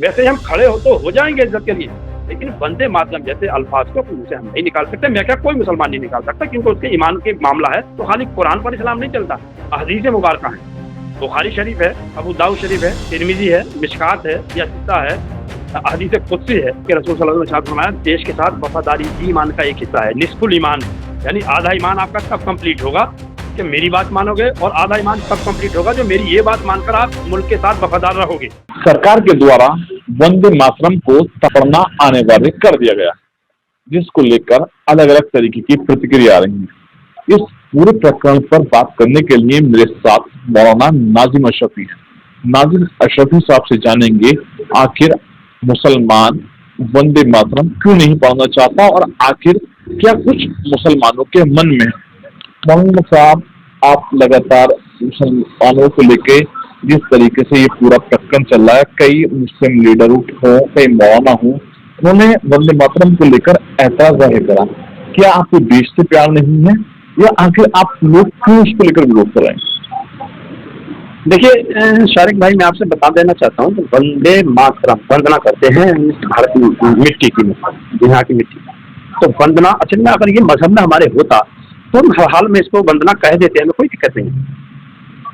वैसे हम खड़े हो तो हो जाएंगे इज्जत के लिए, लेकिन वंदे मातरम जैसे अल्फाज को मुंह से हम नहीं निकाल सकते। मैं क्या, कोई मुसलमान नहीं निकाल सकता, क्योंकि उसके ईमान के मामला है। तो खाली कुरान पर इस्लाम नहीं चलता, हदीस मुबारक है, बुखारी शरीफ है, अबू दाऊद शरीफ है, तिरमिजी है, मिशकात है, या सित्ता है, हदीस कुदसी है कि रसूल सल्लल्लाहु अलैहि वसल्लम ने फरमाया देश के साथ वफादारी ईमान का एक हिस्सा है। निस्फुल ईमान, यानी आधा ईमान आपका तब कंप्लीट होगा कि मेरी बात मानोगे, और आधा ईमान तब कंप्लीट होगा जो मेरी ये बात मानकर आप मुल्क के साथ वफादार रहोगे। सरकार के द्वारा वंदे मातरम को तपड़ना अनिवार्य कर दिया गया, जिसको लेकर अलग अलग तरीके की प्रतिक्रिया आ रही है। इस पूरे प्रकरण पर बात करने के लिए मेरे साथ मौलाना नाजिम अशरफी है। नाजिम अशरफी साहब से जानेंगे आखिर मुसलमान वंदे मातरम क्यों नहीं पढ़ना चाहता और आखिर क्या कुछ मुसलमानों के मन में है। मौलाना साहब, आप लगातार मुसलमानों को लेके जिस तरीके से ये पूरा प्रकरण चल रहा है, कई मुस्लिम लीडर हो, कई मौलाना हो, उन्होंने वंदे मातरम को लेकर एतराज जाहिर करा। क्या आपको देश से प्यार नहीं है, या आखिर आप लोग क्यों इसको लेकर विरोध कर रहे हैं? देखिए शारिक भाई, मैं आपसे बता देना चाहता हूँ, वंदे मातरम वंदना करते हैं भारत की मिट्टी की, यहाँ की मिट्टी। तो वंदना असल में अगर ये मजहब में हमारे होता तो हम हर हाल में इसको वंदना कह देते हैं, कोई दिक्कत नहीं।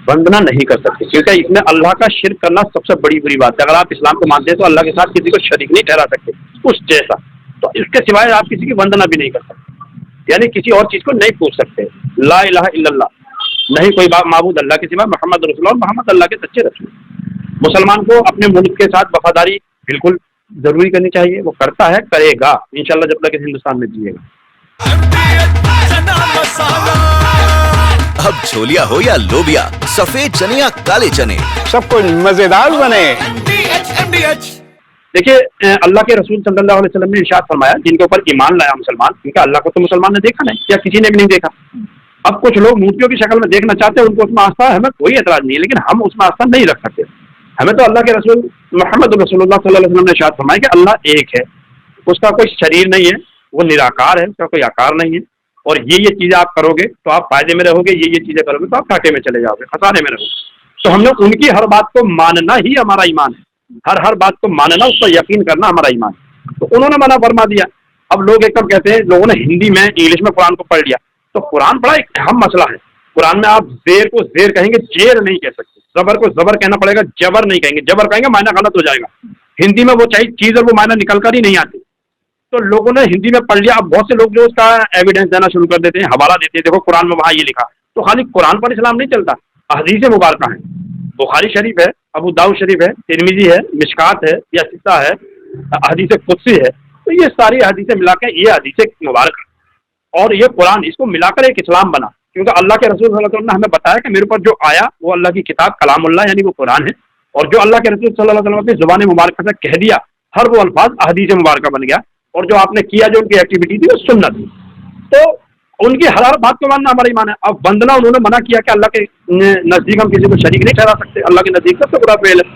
वंदना नहीं कर सकते क्योंकि इसमें अल्लाह का शिर्क करना सबसे बड़ी बुरी बात है। अगर आप इस्लाम को मानते हैं तो अल्लाह के साथ किसी को शरीक नहीं ठहरा सकते उस जैसा, तो इसके सिवाय आप किसी की वंदना भी नहीं कर सकते, यानी किसी और चीज को नहीं पूछ सकते। ला इलाहा इल्लल्लाह, नहीं कोई माबूद अल्लाह के सिवा, मोहम्मद रसूल, और मोहम्मद अल्लाह के सच्चे रसूल। मुसलमान को अपने मुल्क के साथ वफादारी बिल्कुल जरूरी करनी चाहिए, वो करता है, करेगा इंशाल्लाह जब तक इस हिंदुस्तान में जिएगा। अब छोलिया हो या लोबिया, सफेद चने या काले चने, सब कुछ मजेदार बने। देखिए अल्लाह के रसूल सल्लल्लाहु अलैहि वसल्लम ने इरशाद फरमाया, जिनके ऊपर ईमान लाया मुसलमान, क्योंकि अल्लाह को तो मुसलमान ने देखा नहीं, या किसी ने भी नहीं देखा। अब कुछ लोग मूर्तियों की शक्ल में देखना चाहते हैं, उनको उसमें आस्था है, हमें कोई एतराज नहीं है, लेकिन हम उसमें आस्था नहीं रख सकते। हमें तो अल्लाह के रसूल मोहम्मद रसूलुल्लाह सल्लल्लाहु अलैहि वसल्लम ने इरशाद फरमाया कि अल्लाह एक है, उसका कोई शरीर नहीं है, वो निराकार है, उसका कोई आकार नहीं है, और ये चीजें आप करोगे तो आप फायदे में रहोगे, ये चीजें करोगे तो आप घाटे में चले जाओगे, खसारे में रहोगे। तो हम लोग उनकी हर बात को मानना ही हमारा ईमान है, हर बात को मानना, उस पर यकीन करना हमारा ईमान है। तो उन्होंने मना फरमा दिया। अब लोग एकदम कहते हैं, लोगों ने हिंदी में इंग्लिश में कुरान को पढ़ लिया, तो कुरान बड़ा एक अहम मसला है। कुरान में आप जेर को जेर कहेंगे, जेर नहीं कह सकते, जबर को जबर कहना पड़ेगा, जबर नहीं कहेंगे, जबर कहेंगे मायना गलत हो जाएगा। हिंदी में वो चाहिए चीज और वो मायना निकल कर ही नहीं आती, तो लोगों ने हिंदी में पढ़ लिया। अब बहुत से लोग जो उसका एविडेंस देना शुरू कर देते हैं, हवाला देते हैं, देखो कुरान में वहां ये लिखा। तो खाली कुरान पर इस्लाम नहीं चलता, हदीस मुबारक है, बुखारी शरीफ है, अबू दाऊद शरीफ है, तिरमिजी है, मिशकात है, या सित्ता है, हदीस कुदसी है। तो ये सारी हदीसें मिलाकर ये हदीस मुबारक है, और ये कुरान, इसको मिलाकर एक इस्लाम बना। क्योंकि अल्लाह के रसूल सल्लल्लाहु अलैहि वसल्लम ने हमें बताया कि मेरे ऊपर जो आया वो अल्लाह की किताब कलामुल्लाह, यानी वो कुरान है, और जो अल्लाह के रसूल सल्लल्लाहु अलैहि वसल्लम अपनी जुबान मुबारक से कह दिया, हर वो अल्फाज हदीस मुबारक बन गया। और जो आपने किया, जो उनकी एक्टिविटी थी, वो सुन्नत थी। तो उनकी हर बात को मानना हमारा ईमान है। अब वंदना उन्होंने मना किया कि अल्लाह के नजदीक हम किसी को शरीक नहीं ठहरा सकते, अल्लाह के नजदीक सबसे बुरा फेल है।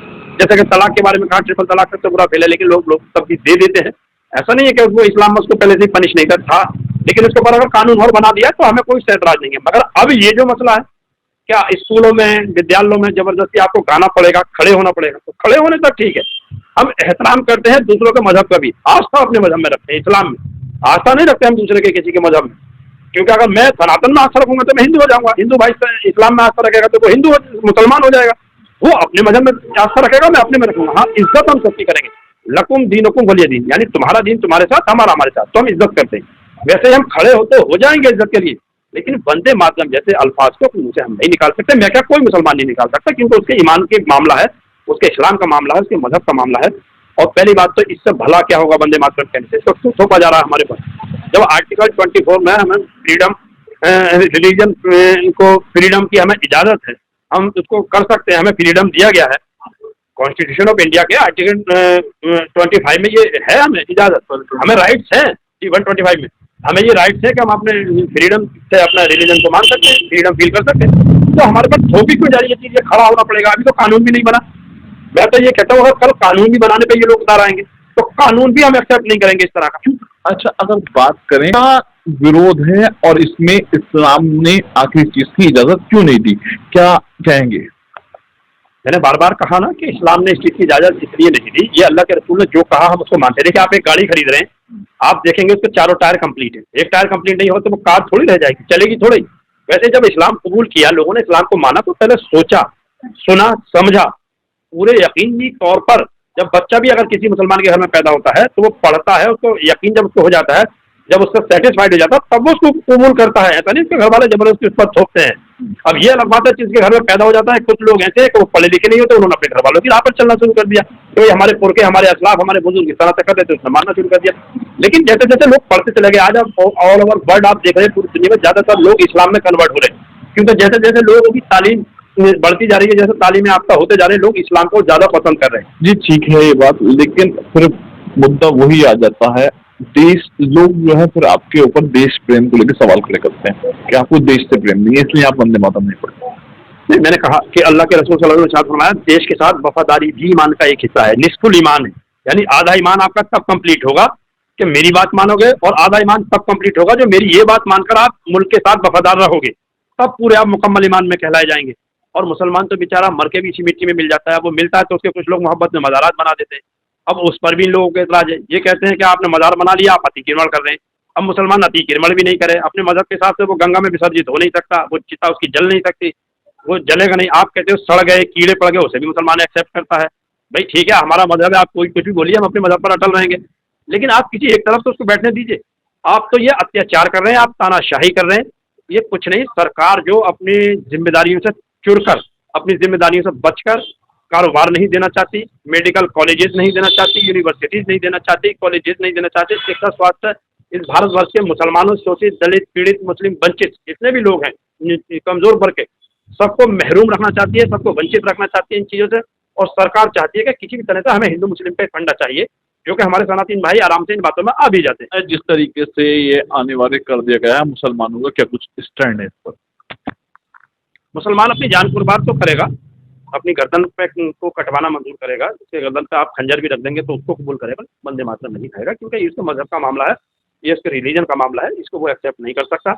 जैसे कि तलाक के बारे में कहा, ट्रिपल तलाक सबसे बुरा फेल है, लेकिन लोग सबकी दे देते हैं। ऐसा नहीं है कि वो इस्लाम में उसको पहले से पनिश नहीं कर था, लेकिन उसके ऊपर अगर कानून और बना दिया तो हमें कोई एतराज नहीं है। मगर अब ये जो मसला है, क्या स्कूलों में, विद्यालयों में जबरदस्ती आपको गाना पड़ेगा, खड़े होना पड़ेगा, तो खड़े होने तक ठीक है, हम एहतराम करते हैं दूसरों के मजहब का भी, आस्था अपने मजहब में रखते हैं, इस्लाम में आस्था नहीं रखते हम दूसरे के किसी के मजहब में। क्योंकि अगर मैं सनातन में आस्था रखूंगा तो मैं हिंदू हो जाऊंगा, हिंदू भाई इस्लाम में आस्था रखेगा तो वो हिंदू मुसलमान हो जाएगा। वो अपने मजहब में आस्था रखेगा, मैं अपने में रखूंगा। हाँ, इज्जत हम सबकी करेंगे, लकुम दीनुकुम वलिय दीन, यानी तुम्हारा दीन तुम्हारे साथ, हमारा हमारे साथ, तो हम इज्जत करते हैं। वैसे हम खड़े हो तो हो जाएंगे इज्जत के लिए, लेकिन वंदे मातरम जैसे अल्फाज को मुंह से हम नहीं निकाल सकते। मैं क्या, कोई मुसलमान नहीं निकाल सकता, क्योंकि उसके ईमान के मामला है, उसके इस्लाम का मामला है, उसके मजहब का मामला है। और पहली बात तो इससे भला क्या होगा वंदे मातरम कहने से, इसको क्यों थोपा जा रहा है हमारे पास। जब आर्टिकल 24 में हमें फ्रीडम, रिलीजन को फ्रीडम की हमें इजाजत है, हम उसको कर सकते हैं, हमें फ्रीडम दिया गया है। कॉन्स्टिट्यूशन ऑफ इंडिया के आर्टिकल 25 में ये है, हमें इजाजत, हमें राइट्स हैं। 125 में हमें ये राइट्स है कि हम अपने फ्रीडम से अपना रिलीजन को मान सकते हैं, फ्रीडम फील कर सकते हैं। तो हमारे पास थोपी क्यों जा रही है चीज, ये खड़ा होना पड़ेगा। अभी तो कानून भी नहीं बना। मैं तो ये कहता हूँ अगर कल कानून भी बनाने पे ये लोग उतार आएंगे तो कानून भी हम एक्सेप्ट नहीं करेंगे इस तरह का। अच्छा, अगर बात करें विरोध है और इसमें इस्लाम ने आखिर चीज की इजाजत क्यों नहीं दी, क्या कहेंगे? मैंने बार बार कहा ना कि इस्लाम ने इस चीज की इजाजत इसलिए नहीं दी, ये अल्लाह के रसूल ने जो कहा हम उसको मानते हैं। देखिए आप एक गाड़ी खरीद रहे हैं, आप देखेंगे उसके चारों टायर कंप्लीट है, एक टायर कंप्लीट नहीं हो तो वो कार थोड़ी रह जाएगी, चलेगी थोड़ी। वैसे जब इस्लाम कबूल किया, लोगों ने इस्लाम को माना, तो पहले सोचा, सुना, समझा, पूरे यकीनी तौर पर। जब बच्चा भी अगर किसी मुसलमान के घर में पैदा होता है तो वो पढ़ता है, उसको यकीन जब उसको हो जाता है, जब उसका सेटिस्फाइड हो जाता है, तब वो उसको कबूल करता है। ऐसा नहीं उसके घर वाले जबरदस्ती उस पर थोपते हैं। अब ये अलग बात है, जिसके घर में पैदा हो जाता है, कुछ लोग ऐसे हैं कि वो पढ़े लिखे नहीं होते, उन्होंने अपने घर वालों की राह पर चलना शुरू कर दिया, तो ये हमारे पुरखे, हमारे असलाफ, हमारे बुजुर्ग इस तरह से करते थे, उसने मानना शुरू कर दिया। लेकिन जैसे जैसे लोग पढ़ते चले गए, आज आप ऑल ओवर वर्ल्ड आप देख रहे हैं, पूरी दुनिया में ज्यादातर लोग इस्लाम में कन्वर्ट हो रहे हैं, क्योंकि जैसे जैसे लोगों की तालीम बढ़ती जा रही है, जैसे तालीम याफ्ता होते जा रहे हैं, लोग इस्लाम को ज्यादा पसंद कर रहे हैं। जी ठीक है ये बात, लेकिन फिर मुद्दा वही आ जाता है, देश लोग जो है फिर आपके ऊपर देश प्रेम को लेकर सवाल खड़े करते हैं कि आपको देश से प्रेम नहीं है इसलिए आप वंदे मातरम नहीं पढ़ते। नहीं, मैंने कहा कि अल्लाह के रसूल सल्लल्लाहु अलैहि वसल्लम ने फरमाया, देश के साथ वफादारी भी ईमान का एक हिस्सा है, निस्फुल ईमान है। यानी आधा ईमान आपका तब कंप्लीट होगा कि मेरी बात मानोगे, और आधा ईमान तब कंप्लीट होगा जो मेरी ये बात मानकर आप मुल्क के साथ वफादार रहोगे, तब पूरे आप मुकम्मल ईमान में कहलाए जाएंगे। और मुसलमान तो बेचारा मर के भी इसी मिट्टी में मिल जाता है, वो मिलता है तो उसके कुछ लोग मोहब्बत में मज़ारात बना देते हैं। अब उस पर भी इन लोगों के एतराज है, ये कहते हैं कि आपने मज़ार बना लिया, आप अतीक निर्मल कर रहे हैं। अब मुसलमान अतीक निर्मल भी नहीं करे, अपने मजहब के हिसाब से वो गंगा में विसर्जित हो नहीं सकता, वो चिता उसकी जल नहीं सकती, वो जलेगा नहीं। आप कहते हो सड़ गए, कीड़े पड़ गए, उसे भी मुसलमान एक्सेप्ट करता है। भाई ठीक है, हमारा मजहब है, आप कोई कुछ भी बोलिए, हम अपने मजहब पर अटल रहेंगे। लेकिन आप किसी एक तरफ तो उसको बैठने दीजिए। आप तो ये अत्याचार कर रहे हैं, आप तानाशाही कर रहे हैं, ये कुछ नहीं। सरकार जो अपनी जिम्मेदारियों से चुरकर, अपनी जिम्मेदारियों से बचकर कारोबार नहीं देना चाहती, मेडिकल कॉलेजेस नहीं देना चाहती, यूनिवर्सिटीज नहीं देना चाहती, कॉलेजेस नहीं देना चाहती, शिक्षा स्वास्थ्य, इस भारतवर्ष के मुसलमानों, शोषित, दलित, पीड़ित, मुस्लिम, वंचित जितने भी लोग हैं, कमजोर वर्ग के, सबको महरूम रखना चाहती है, सबको वंचित रखना चाहती है इन चीज़ों से। और सरकार चाहती है कि किसी भी तरह से हमें हिंदू मुस्लिम पे फंडा चाहिए, जो कि हमारे सनातन भाई आराम से इन बातों में आ भी जाते हैं। जिस तरीके से ये अनिवार्य कर दिया गया है, मुसलमानों का क्या कुछ स्टैंड है इस पर? मुसलमान अपनी जान कुर्बान तो करेगा, अपनी गर्दन पे को कटवाना मंजूर करेगा, उसके गर्दन पे आप खंजर भी रख देंगे तो उसको कबूल करेगा, वंदे मातरम नहीं खाएगा, क्योंकि ये उसके मजहब का मामला है, ये उसके रिलीजन का मामला है, इसको वो एक्सेप्ट नहीं कर सकता।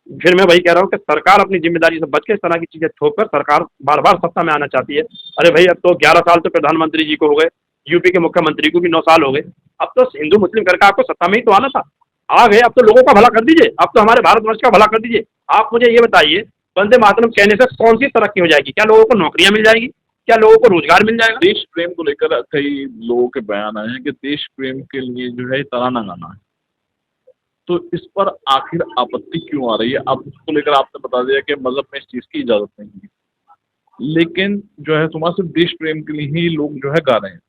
फिर मैं वही कह रहा हूँ कि सरकार अपनी जिम्मेदारी से बच के इस तरह की चीज़ें थोप कर सरकार बार बार सत्ता में आना चाहती है। अरे भाई, अब तो 11 साल तो प्रधानमंत्री जी को हो गए, यूपी के मुख्यमंत्री को भी 9 साल हो गए, अब तो हिंदू मुस्लिम करके आपको सत्ता में ही तो आना था, आ गए, अब तो लोगों का भला कर दीजिए, अब तो हमारे भारतवर्ष का भला कर दीजिए। आप मुझे ये बताइए, वंदे मातरम कहने से कौन सी तरक्की हो जाएगी? क्या लोगों को नौकरियां मिल जाएगी? क्या लोगों को रोजगार मिल जाएगा? देश प्रेम को लेकर कई लोगों के बयान आए हैं कि देश प्रेम के लिए जो है तराना गाना है, तो इस पर आखिर आपत्ति क्यों आ रही है? अब उसको लेकर आपने बता दिया कि मजहब में इस चीज की इजाजत नहीं है, लेकिन जो है तुम्हारा सिर्फ देश प्रेम के लिए ही लोग जो है गा रहे हैं।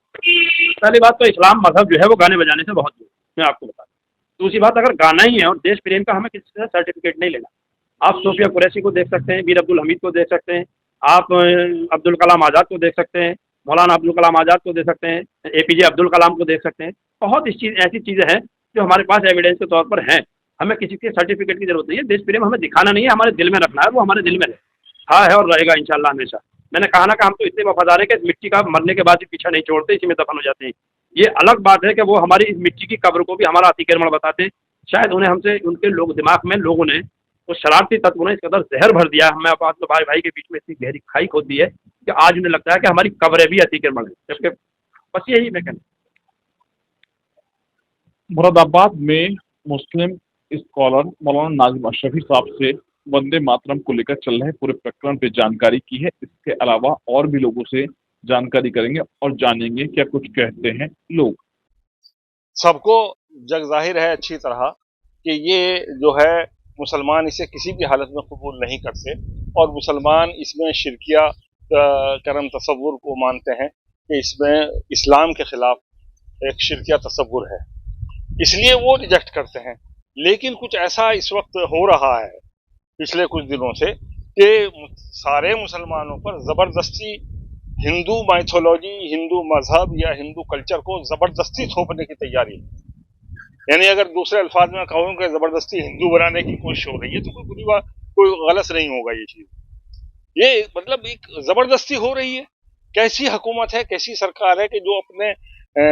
पहली बात तो इस्लाम मजहब जो है वो गाने बजाने से बहुत दूर, मैं आपको बता दूं। दूसरी बात, अगर गाना ही है और देश प्रेम का हमें किसी से सर्टिफिकेट नहीं लेना। आप सोफिया कुरैशी को देख सकते हैं, वीर अब्दुल हमीद को देख सकते हैं, आप अब्दुल कलाम आज़ाद को देख सकते हैं, मौलाना अब्दुल कलाम आज़ाद को देख सकते हैं, एपीजे अब्दुल कलाम को देख सकते हैं। बहुत ऐसी चीज़ें हैं जो हमारे पास एविडेंस के तौर पर हैं। हमें किसी के सर्टिफिकेट की जरूरत नहीं है, देश प्रेम हमें दिखाना नहीं है, हमारे दिल में रखना है, वो हमारे दिल में है, हाँ है और रहेगा इंशाल्लाह हमेशा। मैंने कहा ना कि हम तो इतने वफादार हैं कि इस मिट्टी का मरने के बाद भी पीछा नहीं छोड़ते, इसी में दफन हो जाते हैं। ये अलग बात है कि वो हमारी इस मिट्टी की कब्र को भी हमारा अतिक्रमण बताते हैं। शायद उन्हें हमसे, उनके लोग दिमाग में, लोगों ने, उस शरारती तत्वों ने इस कदर जहर भर दिया, हमें आपस में भाई भाई के बीच में इतनी गहरी खाई खोद दी है कि आज उन्हें लगता है कि हमारी कब्रें भी अतिक्रमण है, जबकि बस यही मैं कहना। मुरादाबाद में मुस्लिम स्कॉलर मौलाना नाजिम अशरफी साहब से वंदे मातरम को लेकर चल रहे पूरे प्रकरण पे जानकारी की है। इसके अलावा और भी लोगों से जानकारी करेंगे और जानेंगे क्या कुछ कहते हैं लोग। सबको जग जाहिर है अच्छी तरह कि ये जो है मुसलमान इसे किसी भी हालत में कबूल नहीं करते, और मुसलमान इसमें शिरकिया करम तसव्वुर को मानते हैं कि इसमें इस्लाम के खिलाफ एक शिरकिया तसव्वुर है, इसलिए वो रिजेक्ट करते हैं। लेकिन कुछ ऐसा इस वक्त हो रहा है पिछले कुछ दिनों से कि सारे मुसलमानों पर ज़बरदस्ती हिंदू माइथोलॉजी, हिंदू मजहब या हिंदू कल्चर को ज़बरदस्ती थोपने की तैयारी है। यानी अगर दूसरे अल्फाज में कहूँ कि ज़बरदस्ती हिंदू बनाने की कोशिश हो रही है, तो कोई गलत नहीं होगा ये चीज़। ये मतलब एक ज़बरदस्ती हो रही है। कैसी हुकूमत है, कैसी सरकार है कि जो अपने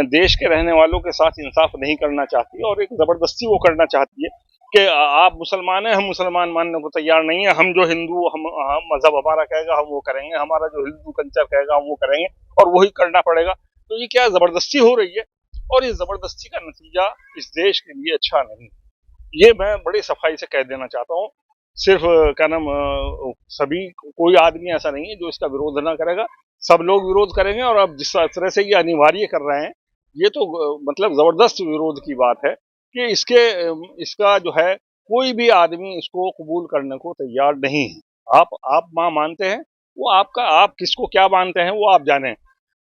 देश के रहने वालों के साथ इंसाफ नहीं करना चाहती और एक ज़बरदस्ती वो करना चाहती है। कि आप मुसलमान हैं, हम मुसलमान मानने को तैयार नहीं है, हम जो हिंदू हम मजहब हमारा कहेगा हम वो करेंगे, हमारा जो हिंदू कल्चर कहेगा हम वो करेंगे और वही करना पड़ेगा। तो ये क्या जबरदस्ती हो रही है और इस जबरदस्ती का नतीजा इस देश के लिए अच्छा नहीं। ये मैं बड़ी सफाई से कह देना चाहता हूँ। सिर्फ क्या नाम सभी कोई आदमी ऐसा नहीं है जो इसका विरोध ना करेगा, सब लोग विरोध करेंगे। और अब जिस तरह से ये अनिवार्य कर रहे हैं, ये तो मतलब जबरदस्त विरोध की बात है कि इसका जो है कोई भी आदमी इसको कबूल करने को तैयार नहीं है। आप माँ मानते हैं, वो आपका, आप किसको क्या मानते हैं वो आप जाने,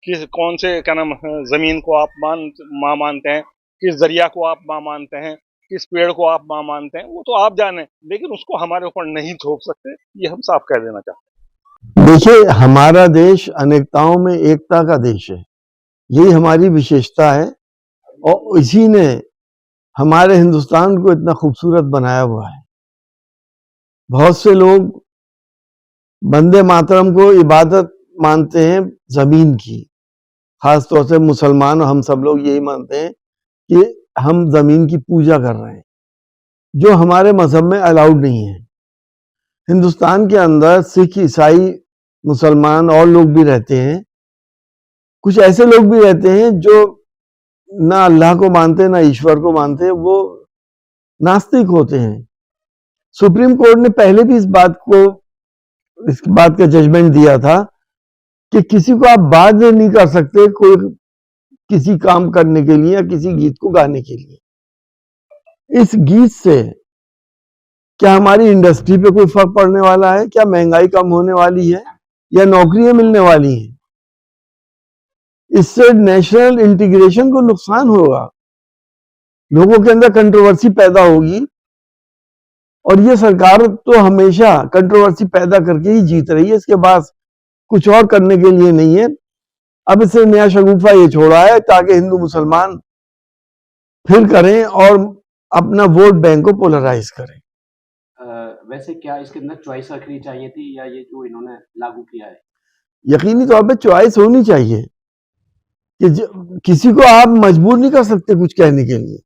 किस कौन से क्या नाम जमीन को आप माँ मानते हैं, किस दरिया को आप माँ मानते हैं, किस पेड़ को आप माँ मानते हैं, वो तो आप जाने, लेकिन उसको हमारे ऊपर नहीं थोप सकते। ये हम साफ कह देना चाहते हैं। देखिए, हमारा देश अनेकताओं में एकता का देश है, यही हमारी विशेषता है और इसी ने हमारे हिंदुस्तान को इतना खूबसूरत बनाया हुआ है। बहुत से लोग वंदे मातरम को इबादत मानते हैं जमीन की, खास तौर से मुसलमान और हम सब लोग यही मानते हैं कि हम जमीन की पूजा कर रहे हैं, जो हमारे मजहब में अलाउड नहीं है। हिंदुस्तान के अंदर सिख, ईसाई, मुसलमान और लोग भी रहते हैं। कुछ ऐसे लोग भी रहते हैं जो ना अल्लाह को मानते ना ईश्वर को मानते, वो नास्तिक होते हैं। सुप्रीम कोर्ट ने पहले भी इस बात का जजमेंट दिया था कि किसी को आप बाध्य नहीं कर सकते कोई किसी काम करने के लिए या किसी गीत को गाने के लिए। इस गीत से क्या हमारी इंडस्ट्री पे कोई फर्क पड़ने वाला है? क्या महंगाई कम होने वाली है या नौकरियां मिलने वाली हैं? इससे नेशनल इंटीग्रेशन को नुकसान होगा, लोगों के अंदर कंट्रोवर्सी पैदा होगी और ये सरकार तो हमेशा कंट्रोवर्सी पैदा करके ही जीत रही है, इसके पास कुछ और करने के लिए नहीं है। अब इसे नया शगुफा ये छोड़ा है ताकि हिंदू मुसलमान फिर करें और अपना वोट बैंक को पोलराइज करें। वैसे क्या इसके अंदर चॉइस रखनी चाहिए थी या ये जो इन्होंने लागू किया है? यकीनी तौर पे चॉइस होनी चाहिए कि किसी को आप मजबूर नहीं कर सकते कुछ कहने के लिए।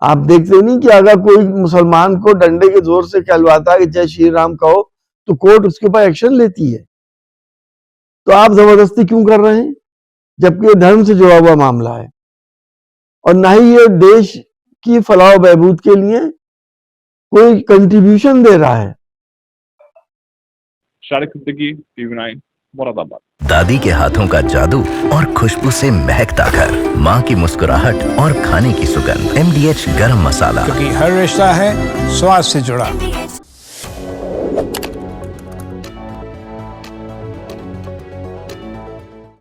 आप देखते नहीं कि अगर कोई मुसलमान को डंडे के जोर से कहलवाता है कि जय श्री राम कहो तो कोर्ट उसके ऊपर एक्शन लेती है। तो आप जबरदस्ती क्यों कर रहे हैं जबकि ये धर्म से जुड़ा हुआ मामला है और ना ही ये देश की फलाह बहबूद के लिए कोई कंट्रीब्यूशन दे रहा है। शारिक सिद्दीकी, TV9, मुरादाबाद। दादी के हाथों का जादू और खुशबू से महकता घर, माँ की मुस्कुराहट और खाने की सुगंध, MDH गरम मसाला, क्योंकि हर रिश्ता है स्वाद से जुड़ा।